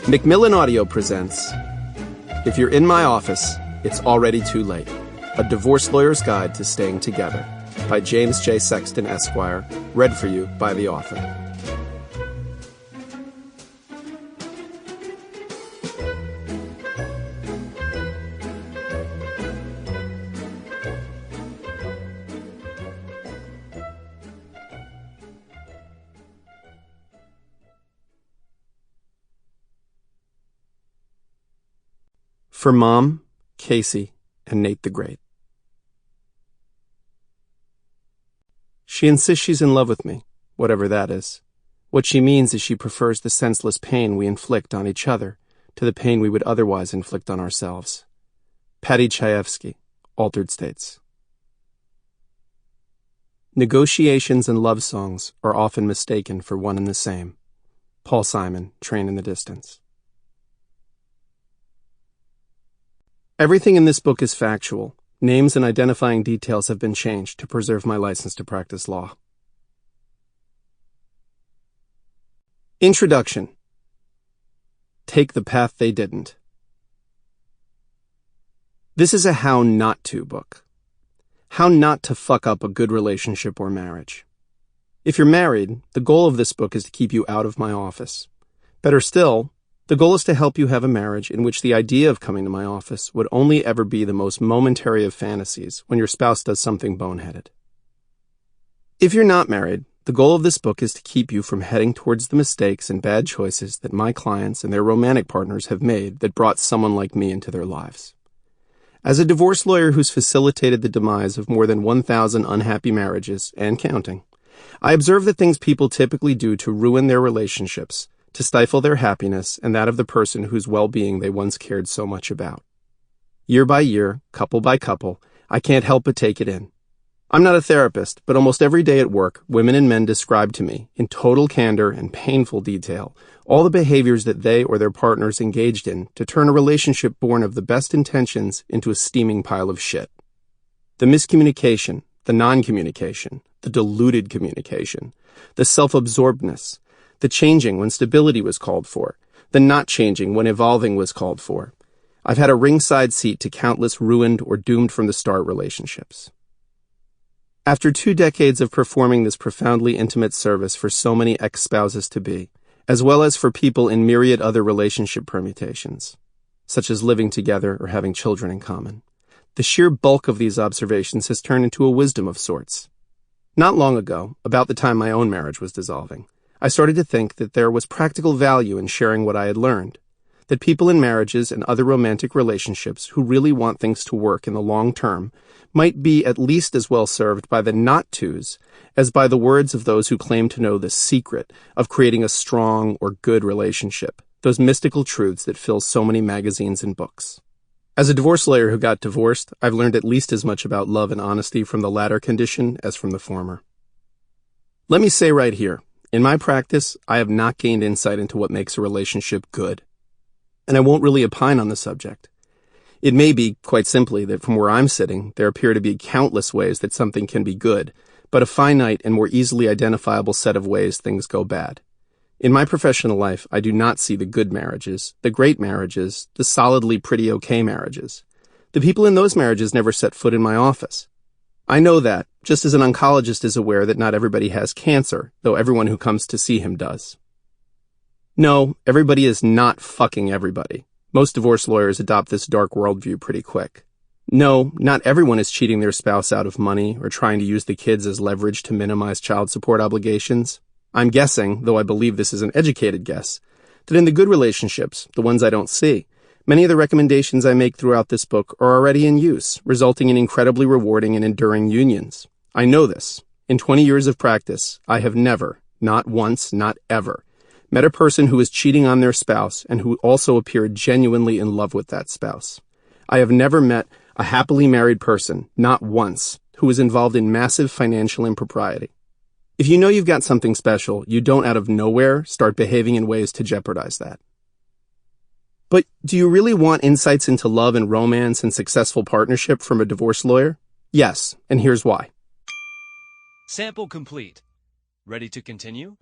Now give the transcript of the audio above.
Macmillan Audio presents If You're in My Office, It's Already Too Late, A Divorce Lawyer's Guide to Staying Together by James J. Sexton, Esquire, read for you by the author. For Mom, Casey, and Nate the Great. She insists she's in love with me, whatever that is. What she means is she prefers the senseless pain we inflict on each other to the pain we would otherwise inflict on ourselves. Paddy Chayefsky, Altered States. Negotiations and love songs are often mistaken for one and the same. Paul Simon, Train in the Distance. Everything in this book is factual. Names and identifying details have been changed to preserve my license to practice law. Introduction. Take the path they didn't. This is a how not to book. How not to fuck up a good relationship or marriage. If you're married, the goal of this book is to keep you out of my office. Better still, the goal is to help you have a marriage in which the idea of coming to my office would only ever be the most momentary of fantasies when your spouse does something boneheaded. If you're not married, the goal of this book is to keep you from heading towards the mistakes and bad choices that my clients and their romantic partners have made that brought someone like me into their lives. As a divorce lawyer who's facilitated the demise of more than 1,000 unhappy marriages, and counting, I observe the things people typically do to ruin their relationships, to stifle their happiness and that of the person whose well-being they once cared so much about. Year by year, couple by couple, I can't help but take it in. I'm not a therapist, but almost every day at work, women and men describe to me, in total candor and painful detail, all the behaviors that they or their partners engaged in to turn a relationship born of the best intentions into a steaming pile of shit. The miscommunication, the non-communication, the diluted communication, the self-absorbedness, the changing when stability was called for, the not changing when evolving was called for. I've had a ringside seat to countless ruined or doomed from the start relationships. After 2 decades of performing this profoundly intimate service for so many ex-spouses-to-be, as well as for people in myriad other relationship permutations, such as living together or having children in common, the sheer bulk of these observations has turned into a wisdom of sorts. Not long ago, about the time my own marriage was dissolving, I started to think that there was practical value in sharing what I had learned, that people in marriages and other romantic relationships who really want things to work in the long term might be at least as well served by the not-tos as by the words of those who claim to know the secret of creating a strong or good relationship, those mystical truths that fill so many magazines and books. As a divorce lawyer who got divorced, I've learned at least as much about love and honesty from the latter condition as from the former. Let me say right here, in my practice, I have not gained insight into what makes a relationship good, and I won't really opine on the subject. It may be, quite simply, that from where I'm sitting, there appear to be countless ways that something can be good, but a finite and more easily identifiable set of ways things go bad. In my professional life, I do not see the good marriages, the great marriages, the solidly pretty okay marriages. The people in those marriages never set foot in my office. I know that, just as an oncologist is aware that not everybody has cancer, though everyone who comes to see him does. No, everybody is not fucking everybody. Most divorce lawyers adopt this dark worldview pretty quick. No, not everyone is cheating their spouse out of money or trying to use the kids as leverage to minimize child support obligations. I'm guessing, though I believe this is an educated guess, that in the good relationships, the ones I don't see, many of the recommendations I make throughout this book are already in use, resulting in incredibly rewarding and enduring unions. I know this. In 20 years of practice, I have never, not once, not ever, met a person who was cheating on their spouse and who also appeared genuinely in love with that spouse. I have never met a happily married person, not once, who was involved in massive financial impropriety. If you know you've got something special, you don't out of nowhere start behaving in ways to jeopardize that. But do you really want insights into love and romance and successful partnership from a divorce lawyer? Yes, and here's why. Sample complete. Ready to continue?